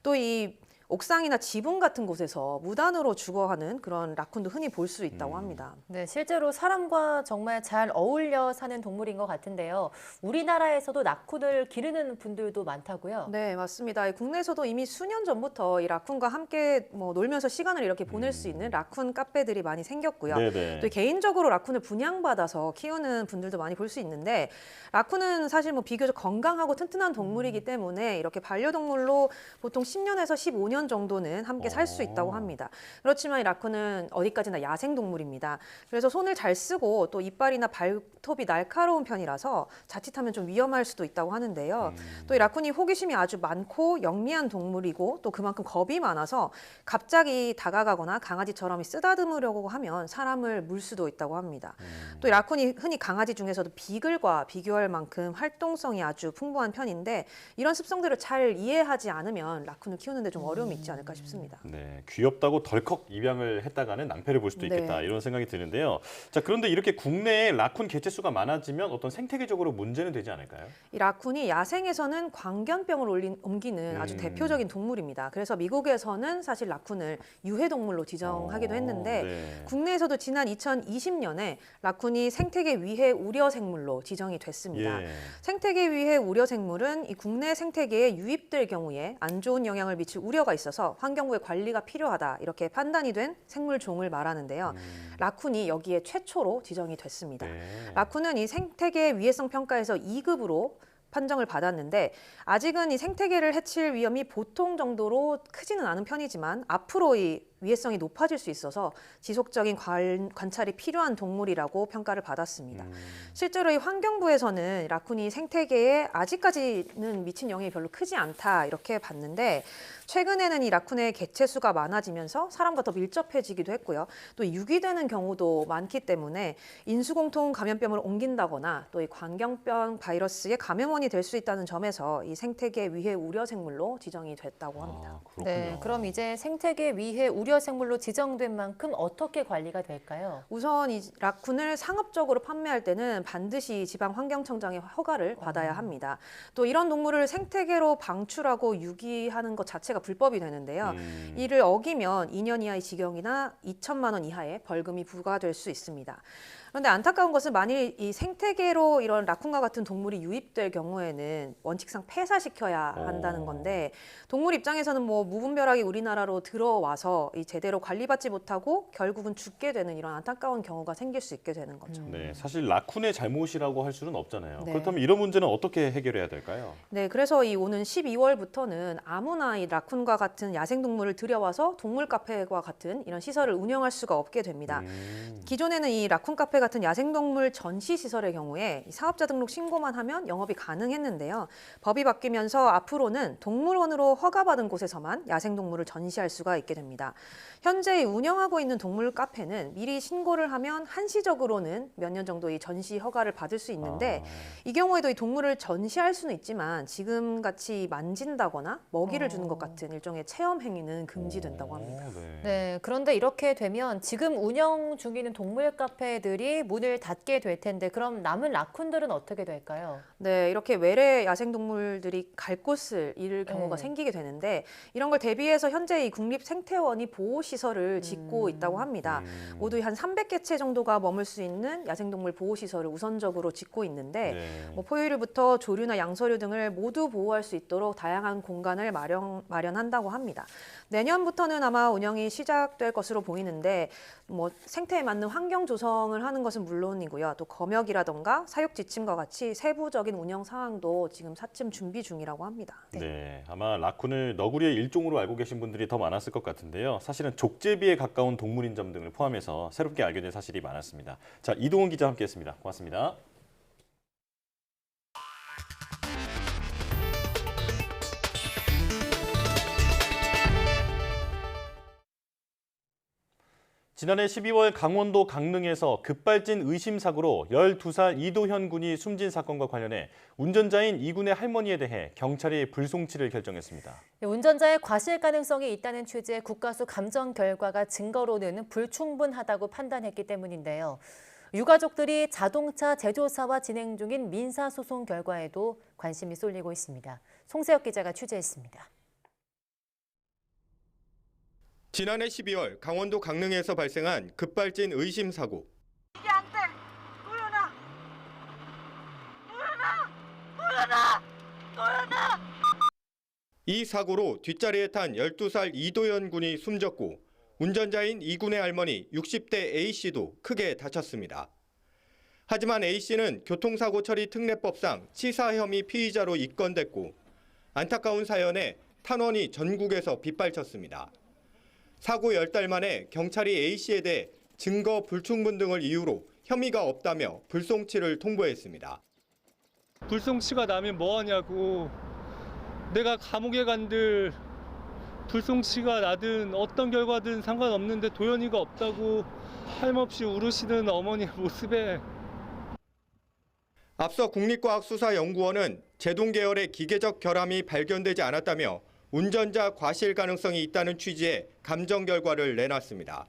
또 이 옥상이나 지붕 같은 곳에서 무단으로 주거하는 그런 라쿤도 흔히 볼 수 있다고 합니다. 네, 실제로 사람과 정말 잘 어울려 사는 동물인 것 같은데요. 우리나라에서도 라쿤을 기르는 분들도 많다고요? 네, 맞습니다. 국내에서도 이미 수년 전부터 이 라쿤과 함께 놀면서 시간을 이렇게 보낼 수 있는 라쿤 카페들이 많이 생겼고요. 네네. 또 개인적으로 라쿤을 분양받아서 키우는 분들도 많이 볼 수 있는데 라쿤은 사실 비교적 건강하고 튼튼한 동물이기 때문에 이렇게 반려동물로 보통 10년에서 15년 정도는 함께 살 수 있다고 합니다. 그렇지만 이 라쿤은 어디까지나 야생동물입니다. 그래서 손을 잘 쓰고 또 이빨이나 발톱이 날카로운 편이라서 자칫하면 좀 위험할 수도 있다고 하는데요. 또 이 라쿤이 호기심이 아주 많고 영리한 동물이고 또 그만큼 겁이 많아서 갑자기 다가가거나 강아지처럼 쓰다듬으려고 하면 사람을 물 수도 있다고 합니다. 또 이 라쿤이 흔히 강아지 중에서도 비글과 비교할 만큼 활동성이 아주 풍부한 편인데 이런 습성들을 잘 이해하지 않으면 라쿤을 키우는데 좀 어려움이 있지 않을까 싶습니다. 네, 귀엽다고 덜컥 입양을 했다가는 낭패를 볼 수도 있겠다 네. 이런 생각이 드는데요. 자, 그런데 이렇게 국내에 라쿤 개체수가 많아지면 어떤 생태계적으로 문제는 되지 않을까요? 이 라쿤이 야생에서는 광견병을 옮기는 아주 대표적인 동물입니다. 그래서 미국에서는 사실 라쿤을 유해동물로 지정하기도 했는데 네. 국내에서도 지난 2020년에 라쿤이 생태계 위해 우려 생물로 지정이 됐습니다. 예. 생태계 위해 우려 생물은 이 국내 생태계에 유입될 경우에 안 좋은 영향을 미칠 우려가 있어서 환경부의 관리가 필요하다 이렇게 판단이 된 생물종을 말하는데요. 라쿤이 여기에 최초로 지정이 됐습니다. 네. 라쿤은 이 생태계 위해성 평가에서 2급으로 판정을 받았는데 아직은 이 생태계를 해칠 위험이 보통 정도로 크지는 않은 편이지만 앞으로 이 위해성이 높아질 수 있어서 지속적인 관찰이 필요한 동물이라고 평가를 받았습니다. 실제로 이 환경부에서는 라쿤이 생태계에 아직까지는 미친 영향이 별로 크지 않다 이렇게 봤는데 최근에는 이 라쿤의 개체수가 많아지면서 사람과 더 밀접해지기도 했고요. 또 유기되는 경우도 많기 때문에 인수공통 감염병을 옮긴다거나 또 이 광견병 바이러스의 감염원이 될 수 있다는 점에서 이 생태계 위해 우려 생물로 지정이 됐다고 합니다. 네, 그럼 이제 생태계 위해 우려 생물로 지정된 만큼 어떻게 관리가 될까요? 우선 이 라쿤을 상업적으로 판매할 때는 반드시 지방환경청장의 허가를 받아야 합니다. 또 이런 동물을 생태계로 방출하고 유기하는 것 자체가 불법이 되는데요. 이를 어기면 2년 이하의 징역이나 2천만 원 이하의 벌금이 부과될 수 있습니다. 그런데 안타까운 것은 만일 이 생태계로 이런 라쿤과 같은 동물이 유입될 경우에는 원칙상 폐사시켜야 한다는 건데 동물 입장에서는 무분별하게 우리나라로 들어와서 이 제대로 관리받지 못하고 결국은 죽게 되는 이런 안타까운 경우가 생길 수 있게 되는 거죠. 네, 사실 라쿤의 잘못이라고 할 수는 없잖아요. 네. 그렇다면 이런 문제는 어떻게 해결해야 될까요? 네, 그래서 이 오는 12월부터는 아무나 이 라쿤과 같은 야생동물을 들여와서 동물 카페와 같은 이런 시설을 운영할 수가 없게 됩니다. 기존에는 이 라쿤 카페 같은 야생동물 전시 시설의 경우에 사업자 등록 신고만 하면 영업이 가능했는데요. 법이 바뀌면서 앞으로는 동물원으로 허가받은 곳에서만 야생동물을 전시할 수가 있게 됩니다. 현재 운영하고 있는 동물 카페는 미리 신고를 하면 한시적으로는 몇 년 정도 이 전시 허가를 받을 수 있는데 이 경우에도 이 동물을 전시할 수는 있지만 지금같이 만진다거나 먹이를 주는 것 같은 일종의 체험 행위는 금지된다고 합니다. 네, 그런데 이렇게 되면 지금 운영 중인 동물 카페들이 문을 닫게 될 텐데 그럼 남은 라쿤들은 어떻게 될까요? 네, 이렇게 외래 야생동물들이 갈 곳을 잃을 경우가 생기게 되는데 이런 걸 대비해서 현재 이 국립생태원이 보호시설을 짓고 있다고 합니다. 모두 한 300개 채 정도가 머물 수 있는 야생동물 보호시설을 우선적으로 짓고 있는데 포유류부터 조류나 양서류 등을 모두 보호할 수 있도록 다양한 공간을 마련한다고 합니다. 내년부터는 아마 운영이 시작될 것으로 보이는데 생태에 맞는 환경 조성을 하는 것은 물론이고요. 또 검역이라던가 사육 지침과 같이 세부적인 운영 상황도 지금 차츰 준비 중이라고 합니다. 네, 아마 라쿤을 너구리의 일종으로 알고 계신 분들이 더 많았을 것 같은데요. 사실은 족제비에 가까운 동물인 점 등을 포함해서 새롭게 알게 된 사실이 많았습니다. 자, 이동훈 기자 함께했습니다. 고맙습니다. 지난해 12월 강원도 강릉에서 급발진 의심 사고로 12살 이도현 군이 숨진 사건과 관련해 운전자인 이 군의 할머니에 대해 경찰이 불송치를 결정했습니다. 운전자의 과실 가능성이 있다는 취지의 국가수 감정 결과가 증거로는 불충분하다고 판단했기 때문인데요. 유가족들이 자동차 제조사와 진행 중인 민사소송 결과에도 관심이 쏠리고 있습니다. 송세혁 기자가 취재했습니다. 지난해 12월 강원도 강릉에서 발생한 급발진 의심 사고. 이게 안 돼. 도연아. 도연아. 도연아. 이 사고로 뒷자리에 탄 12살 이도연 군이 숨졌고 운전자인 이 군의 할머니 60대 A씨도 크게 다쳤습니다. 하지만 A씨는 교통사고 처리 특례법상 치사 혐의 피의자로 입건됐고 안타까운 사연에 탄원이 전국에서 빗발쳤습니다. 사고 10달 만에 경찰이 A씨에 대해 증거 불충분 등을 이유로 혐의가 없다며 불송치를 통보했습니다. 불송치가 나면 뭐하냐고. 내가 감옥에 간들 불송치가 나든 어떤 결과든 상관없는데 도연이가 없다고 할멈없이 울으시는 어머니 모습에. 앞서 국립과학수사연구원은 제동 계열의 기계적 결함이 발견되지 않았다며 운전자 과실 가능성이 있다는 취지의 감정 결과를 내놨습니다.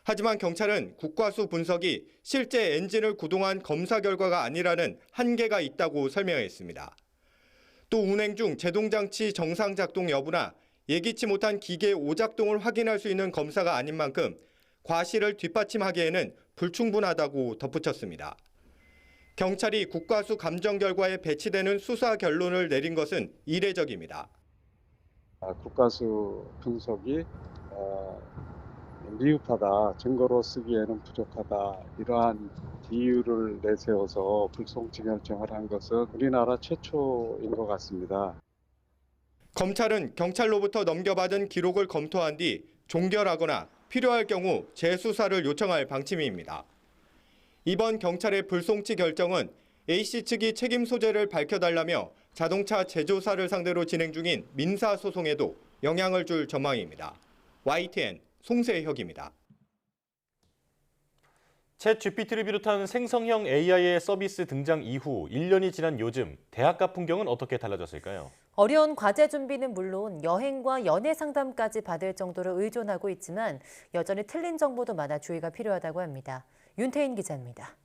하지만 경찰은 국과수 분석이 실제 엔진을 구동한 검사 결과가 아니라는 한계가 있다고 설명했습니다. 또 운행 중 제동장치 정상 작동 여부나 예기치 못한 기계 오작동을 확인할 수 있는 검사가 아닌 만큼 과실을 뒷받침하기에는 불충분하다고 덧붙였습니다. 경찰이 국과수 감정 결과에 배치되는 수사 결론을 내린 것은 이례적입니다. 국과수 분석이 미흡하다, 증거로 쓰기에는 부족하다, 이러한 이유를 내세워서 불송치 결정을 한 것은 우리나라 최초인 것 같습니다. 검찰은 경찰로부터 넘겨받은 기록을 검토한 뒤 종결하거나 필요할 경우 재수사를 요청할 방침입니다. 이번 경찰의 불송치 결정은 A씨 측이 책임 소재를 밝혀달라며 자동차 제조사를 상대로 진행 중인 민사소송에도 영향을 줄 전망입니다. YTN 송세혁입니다. 챗 GPT를 비롯한 생성형 AI의 서비스 등장 이후 1년이 지난 요즘 대학가 풍경은 어떻게 달라졌을까요? 어려운 과제 준비는 물론 여행과 연애 상담까지 받을 정도로 의존하고 있지만 여전히 틀린 정보도 많아 주의가 필요하다고 합니다. 윤태인 기자입니다.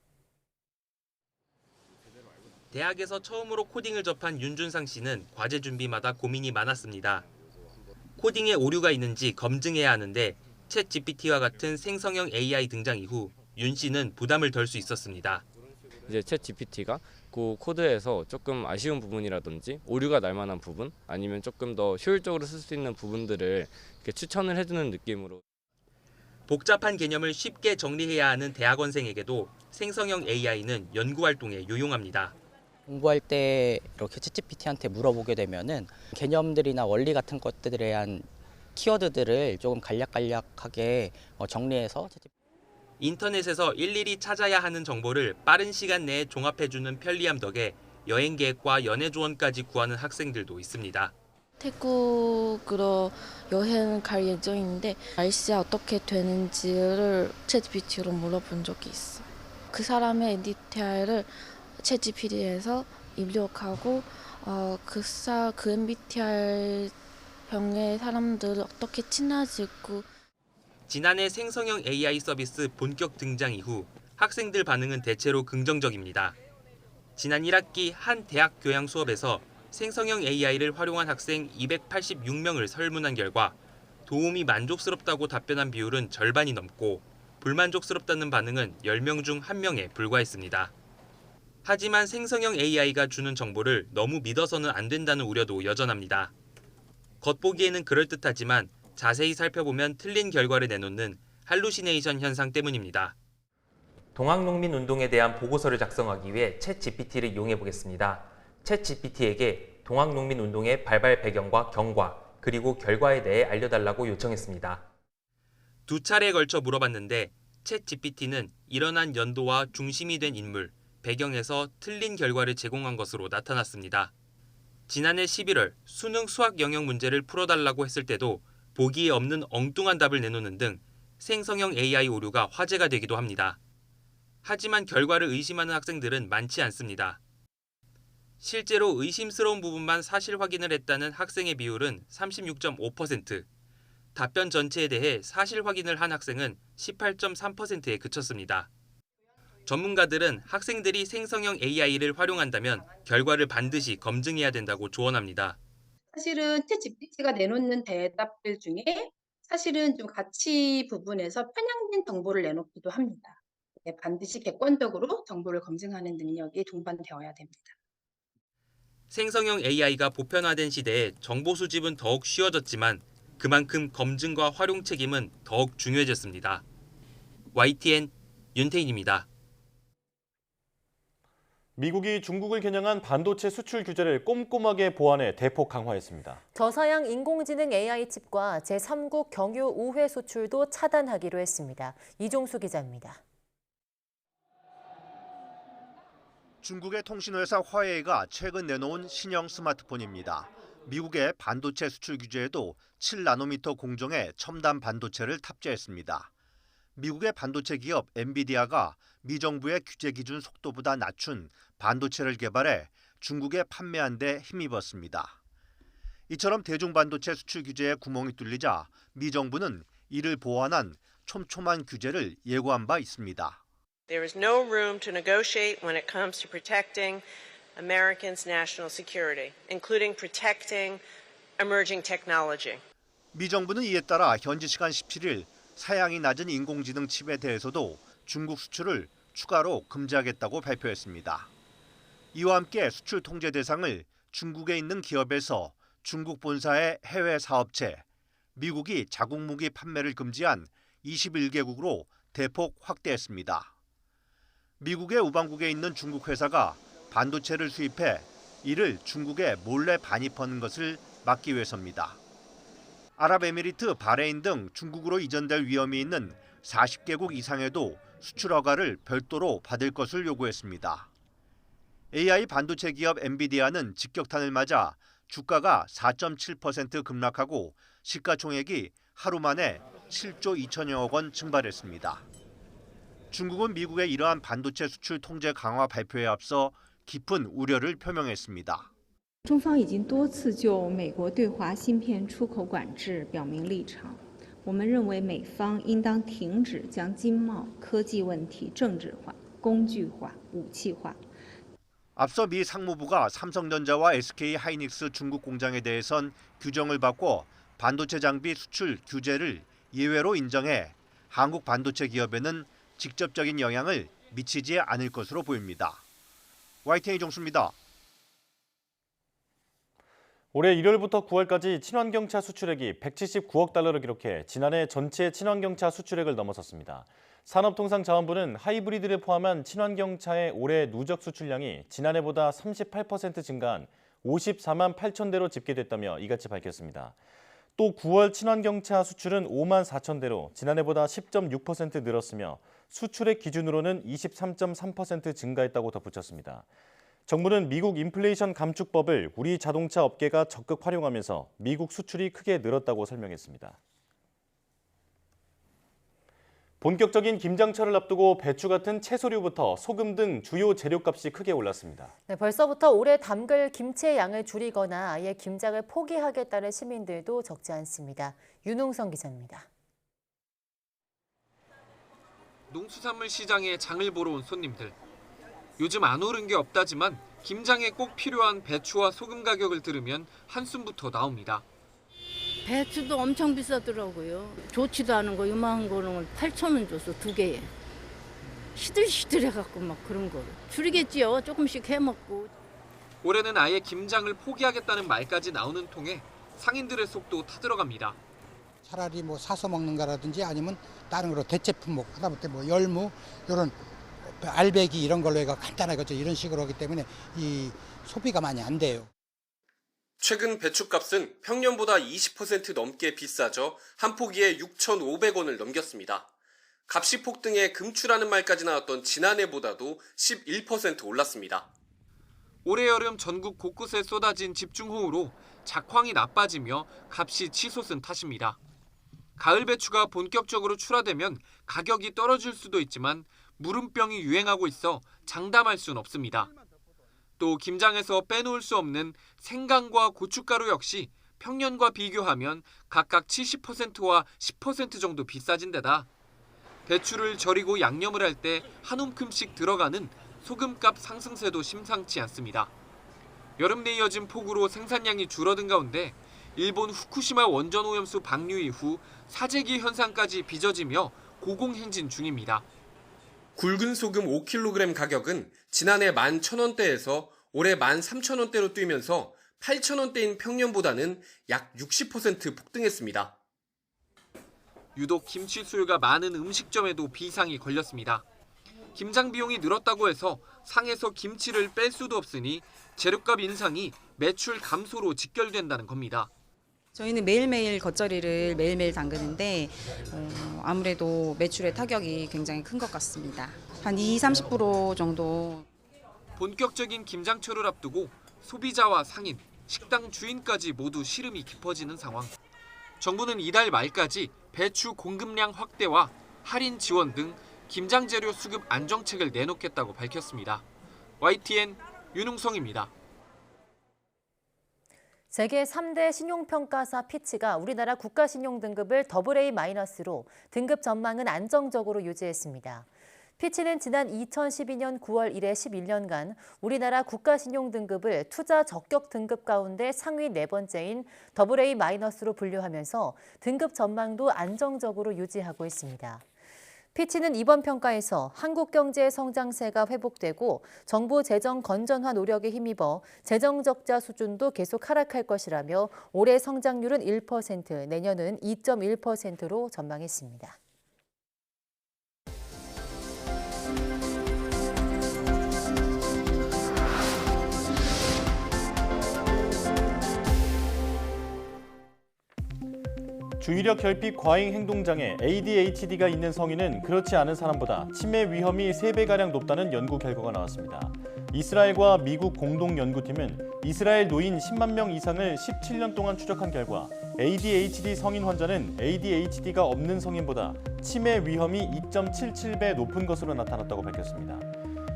대학에서 처음으로 코딩을 접한 윤준상 씨는 과제 준비마다 고민이 많았습니다. 코딩에 오류가 있는지 검증해야 하는데 챗 GPT와 같은 생성형 AI 등장 이후 윤 씨는 부담을 덜 수 있었습니다. 이제 챗 GPT가 그 코드에서 조금 아쉬운 부분이라든지 오류가 날 만한 부분 아니면 조금 더 효율적으로 쓸 수 있는 부분들을 이렇게 추천을 해주는 느낌으로. 복잡한 개념을 쉽게 정리해야 하는 대학원생에게도 생성형 AI는 연구활동에 유용합니다. 공부할 때 이렇게 챗GPT한테 물어보게 되면은 개념들이나 원리 같은 것들에 대한 키워드들을 조금 간략간략하게 정리해서 인터넷에서 일일이 찾아야 하는 정보를 빠른 시간 내에 종합해주는 편리함 덕에 여행 계획과 연애 조언까지 구하는 학생들도 있습니다. 태국으로 여행 갈 예정인데 날씨가 어떻게 되는지를 챗GPT로 물어본 적이 있어. 그 사람의 MBTI를 챗GPT에서 입력하고 그 MBTI 병의 사람들을 어떻게 친해지고. 지난해 생성형 AI 서비스 본격 등장 이후 학생들 반응은 대체로 긍정적입니다. 지난 1학기 한 대학 교양 수업에서 생성형 AI를 활용한 학생 286명을 설문한 결과 도움이 만족스럽다고 답변한 비율은 절반이 넘고 불만족스럽다는 반응은 10명 중 1명에 불과했습니다. 하지만 생성형 AI가 주는 정보를 너무 믿어서는 안 된다는 우려도 여전합니다. 겉보기에는 그럴듯하지만 자세히 살펴보면 틀린 결과를 내놓는 할루시네이션 현상 때문입니다. 동학농민운동에 대한 보고서를 작성하기 위해 챗GPT를 이용해 보겠습니다. 챗GPT에게 동학농민운동의 발발 배경과 경과, 그리고 결과에 대해 알려달라고 요청했습니다. 2차례에 걸쳐 물어봤는데 챗GPT는 일어난 연도와 중심이 된 인물, 배경에서 틀린 결과를 제공한 것으로 나타났습니다. 지난해 11월 수능 수학 영역 문제를 풀어달라고 했을 때도 보기에 없는 엉뚱한 답을 내놓는 등 생성형 AI 오류가 화제가 되기도 합니다. 하지만 결과를 의심하는 학생들은 많지 않습니다. 실제로 의심스러운 부분만 사실 확인을 했다는 학생의 비율은 36.5%, 답변 전체에 대해 사실 확인을 한 학생은 18.3%에 그쳤습니다. 전문가들은 학생들이 생성형 AI를 활용한다면 결과를 반드시 검증해야 된다고 조언합니다. 사실은 챗GPT가 내놓는 대답들 중에 사실은 좀 가치 부분에서 편향된 정보를 내놓기도 합니다. 반드시 객관적으로 정보를 검증하는 능력이 동반되어야 됩니다. 생성형 AI가 보편화된 시대에 정보 수집은 더욱 쉬워졌지만 그만큼 검증과 활용 책임은 더욱 중요해졌습니다. YTN 윤태인입니다. 미국이 중국을 겨냥한 반도체 수출 규제를 꼼꼼하게 보완해 대폭 강화했습니다. 저사양 인공지능 AI 칩과 제3국 경유 우회 수출도 차단하기로 했습니다. 이종수 기자입니다. 중국의 통신회사 화웨이가 최근 내놓은 신형 스마트폰입니다. 미국의 반도체 수출 규제에도 7나노미터 공정의 첨단 반도체를 탑재했습니다. 미국의 반도체 기업 엔비디아가 미 정부의 규제 기준 속도보다 낮춘 반도체를 개발해 중국에 판매한 데 힘입었습니다. 이처럼 대중 반도체 수출 규제에 구멍이 뚫리자 미 정부는 이를 보완한 촘촘한 규제를 예고한 바 있습니다. There is no room to negotiate when it comes to protecting Americans' national security, including protecting emerging technology. 미 정부는 이에 따라 현지 시간 17일 사양이 낮은 인공지능 칩에 대해서도 중국 수출을 추가로 금지하겠다고 발표했습니다. 이와 함께 수출 통제 대상을 중국에 있는 기업에서 중국 본사의 해외 사업체, 미국이 자국 무기 판매를 금지한 21개국으로 대폭 확대했습니다. 미국의 우방국에 있는 중국 회사가 반도체를 수입해 이를 중국에 몰래 반입하는 것을 막기 위해서입니다. 아랍에미리트, 바레인 등 중국으로 이전될 위험이 있는 40개국 이상에도 수출 허가를 별도로 받을 것을 요구했습니다. AI 반도체 기업 엔비디아는 직격탄을 맞아 주가가 4.7% 급락하고 시가총액이 하루 만에 7조 2천여억 원 증발했습니다. 중국은 미국의 이러한 반도체 수출 통제 강화 발표에 앞서 깊은 우려를 표명했습니다. 中方已经多次就美国对华芯片出口管制表明立场。我们认为美方应当停止将经贸、科技问题政治化、工具化、武器化。 앞서 미 상무부가 삼성전자와 SK 하이닉스 중국 공장에 대해선 규정을 바꿔 반도체 장비 수출 규제를 예외로 인정해 한국 반도체 기업에는 직접적인 영향을 미치지 않을 것으로 보입니다. YTN 이종수입니다. 올해 1월부터 9월까지 친환경차 수출액이 179억 달러를 기록해 지난해 전체 친환경차 수출액을 넘어섰습니다. 산업통상자원부는 하이브리드를 포함한 친환경차의 올해 누적 수출량이 지난해보다 38% 증가한 54만 8천 대로 집계됐다며 이같이 밝혔습니다. 또 9월 친환경차 수출은 5만 4천 대로 지난해보다 10.6% 늘었으며 수출액 기준으로는 23.3% 증가했다고 덧붙였습니다. 정부는 미국 인플레이션 감축법을 우리 자동차 업계가 적극 활용하면서 미국 수출이 크게 늘었다고 설명했습니다. 본격적인 김장철을 앞두고 배추 같은 채소류부터 소금 등 주요 재료값이 크게 올랐습니다. 네, 벌써부터 올해 담글 김치의 양을 줄이거나 아예 김장을 포기하겠다는 시민들도 적지 않습니다. 윤웅성 기자입니다. 농수산물 시장에 장을 보러 온 손님들. 요즘 안 오른 게 없다지만 김장에 꼭 필요한 배추와 소금 가격을 들으면 한숨부터 나옵니다. 배추도 엄청 비싸더라고요. 좋지도 않은 거 이만한 거는 8,000원 줬어, 2개에. 시들시들해갖고 막 그런 거. 줄이겠지요, 조금씩 해먹고. 올해는 아예 김장을 포기하겠다는 말까지 나오는 통에 상인들의 속도 타들어갑니다. 차라리 뭐 사서 먹는 거라든지 아니면 다른 거로 대체품 먹고 하다못해 뭐 열무 이런 알배기 이런 걸로 해가 간단하겠죠. 이런 식으로 하기 때문에 이 소비가 많이 안 돼요. 최근 배추값은 평년보다 20% 넘게 비싸져 한 포기에 6,500원을 넘겼습니다. 값이 폭등해 금추라는 말까지 나왔던 지난해보다도 11% 올랐습니다. 올해 여름 전국 곳곳에 쏟아진 집중호우로 작황이 나빠지며 값이 치솟은 탓입니다. 가을 배추가 본격적으로 출하되면 가격이 떨어질 수도 있지만 무름병이 유행하고 있어 장담할 순 없습니다. 또 김장에서 빼놓을 수 없는 생강과 고춧가루 역시 평년과 비교하면 각각 70%와 10% 정도 비싸진 데다 배추를 절이고 양념을 할 때 한 움큼씩 들어가는 소금값 상승세도 심상치 않습니다. 여름 내 이어진 폭우로 생산량이 줄어든 가운데 일본 후쿠시마 원전 오염수 방류 이후 사재기 현상까지 빚어지며 고공행진 중입니다. 굵은 소금 5kg 가격은 지난해 11,000원대에서 올해 13,000원대로 뛰면서 8,000원대인 평년보다는 약 60% 폭등했습니다. 유독 김치 수요가 많은 음식점에도 비상이 걸렸습니다. 김장 비용이 늘었다고 해서 상에서 김치를 뺄 수도 없으니 재료값 인상이 매출 감소로 직결된다는 겁니다. 저희는 매일매일 겉절이를 매일매일 담그는데 아무래도 매출의 타격이 굉장히 큰 것 같습니다. 한 20-30% 정도. 본격적인 김장철을 앞두고 소비자와 상인, 식당 주인까지 모두 시름이 깊어지는 상황. 정부는 이달 말까지 배추 공급량 확대와 할인 지원 등 김장 재료 수급 안정책을 내놓겠다고 밝혔습니다. YTN 윤웅성입니다. 세계 3대 신용평가사 피치가 우리나라 국가신용등급을 AA-로 등급 전망은 안정적으로 유지했습니다. 피치는 지난 2012년 9월 이래 11년간 우리나라 국가신용등급을 투자 적격 등급 가운데 상위 4번째인 AA-로 분류하면서 등급 전망도 안정적으로 유지하고 있습니다. 피치는 이번 평가에서 한국 경제의 성장세가 회복되고 정부 재정 건전화 노력에 힘입어 재정 적자 수준도 계속 하락할 것이라며 올해 성장률은 1%, 내년은 2.1%로 전망했습니다. 주의력 결핍 과잉 행동장애 ADHD가 있는 성인은 그렇지 않은 사람보다 치매 위험이 3배가량 높다는 연구 결과가 나왔습니다. 이스라엘과 미국 공동 연구팀은 이스라엘 노인 10만 명 이상을 17년 동안 추적한 결과 ADHD 성인 환자는 ADHD가 없는 성인보다 치매 위험이 2.77배 높은 것으로 나타났다고 밝혔습니다.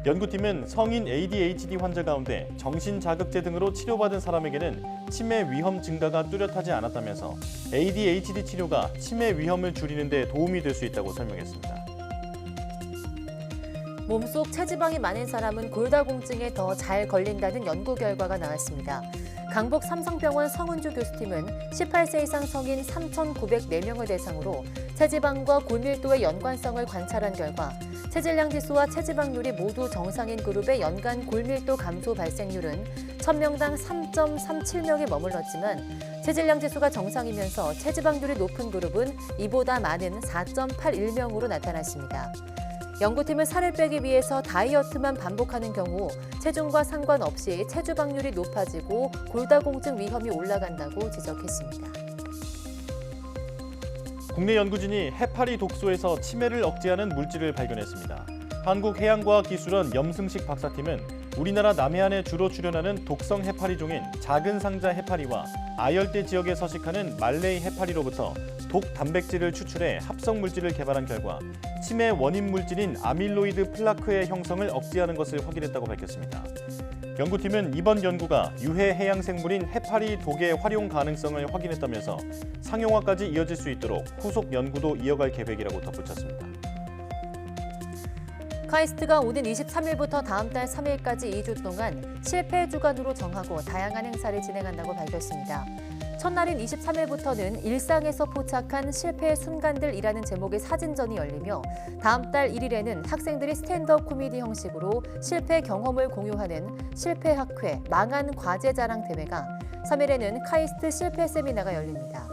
연구팀은 성인 ADHD 환자 가운데 정신자극제 등으로 치료받은 사람에게는 치매 위험 증가가 뚜렷하지 않았다면서 ADHD 치료가 치매 위험을 줄이는 데 도움이 될 수 있다고 설명했습니다. 몸속 체지방이 많은 사람은 골다공증에 더 잘 걸린다는 연구 결과가 나왔습니다. 강북 삼성병원 성은주 교수팀은 18세 이상 성인 3,904명을 대상으로 체지방과 골밀도의 연관성을 관찰한 결과 체질량 지수와 체지방률이 모두 정상인 그룹의 연간 골밀도 감소 발생률은 1,000명당 3.37명에 머물렀지만 체질량 지수가 정상이면서 체지방률이 높은 그룹은 이보다 많은 4.81명으로 나타났습니다. 연구팀은 살을 빼기 위해서 다이어트만 반복하는 경우 체중과 상관없이 체주방률이 높아지고 골다공증 위험이 올라간다고 지적했습니다. 국내 연구진이 해파리 독소에서 치매를 억제하는 물질을 발견했습니다. 한국해양과학기술원 염승식 박사팀은 우리나라 남해안에 주로 출현하는 독성 해파리종인 작은 상자 해파리와 아열대 지역에 서식하는 말레이 해파리로부터 독 단백질을 추출해 합성 물질을 개발한 결과 치매 원인 물질인 아밀로이드 플라크의 형성을 억제하는 것을 확인했다고 밝혔습니다. 연구팀은 이번 연구가 유해 해양 생물인 해파리 독의 활용 가능성을 확인했다면서 상용화까지 이어질 수 있도록 후속 연구도 이어갈 계획이라고 덧붙였습니다. 카이스트가 오는 23일부터 다음 달 3일까지 2주 동안 실패 주간으로 정하고 다양한 행사를 진행한다고 밝혔습니다. 첫날인 23일부터는 일상에서 포착한 실패의 순간들이라는 제목의 사진전이 열리며 다음 달 1일에는 학생들이 스탠드업 코미디 형식으로 실패 경험을 공유하는 실패 학회 망한 과제 자랑 대회가 3일에는 카이스트 실패 세미나가 열립니다.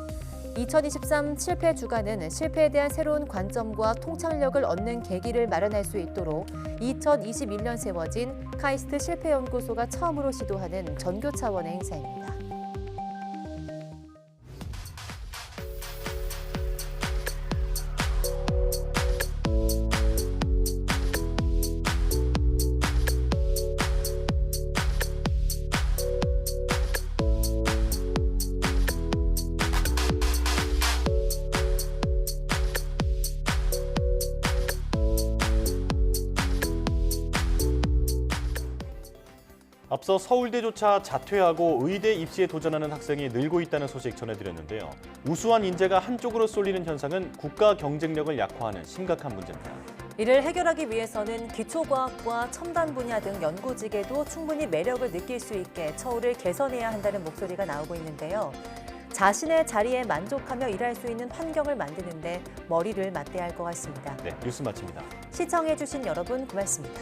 2023 실패 주간은 실패에 대한 새로운 관점과 통찰력을 얻는 계기를 마련할 수 있도록 2021년 세워진 카이스트 실패연구소가 처음으로 시도하는 전교 차원의 행사입니다. 앞서 서울대조차 자퇴하고 의대 입시에 도전하는 학생이 늘고 있다는 소식 전해드렸는데요. 우수한 인재가 한쪽으로 쏠리는 현상은 국가 경쟁력을 약화하는 심각한 문제입니다. 이를 해결하기 위해서는 기초과학과 첨단 분야 등 연구직에도 충분히 매력을 느낄 수 있게 처우를 개선해야 한다는 목소리가 나오고 있는데요. 자신의 자리에 만족하며 일할 수 있는 환경을 만드는 데 머리를 맞대야 할 것 같습니다. 네, 뉴스 마칩니다. 시청해주신 여러분 고맙습니다.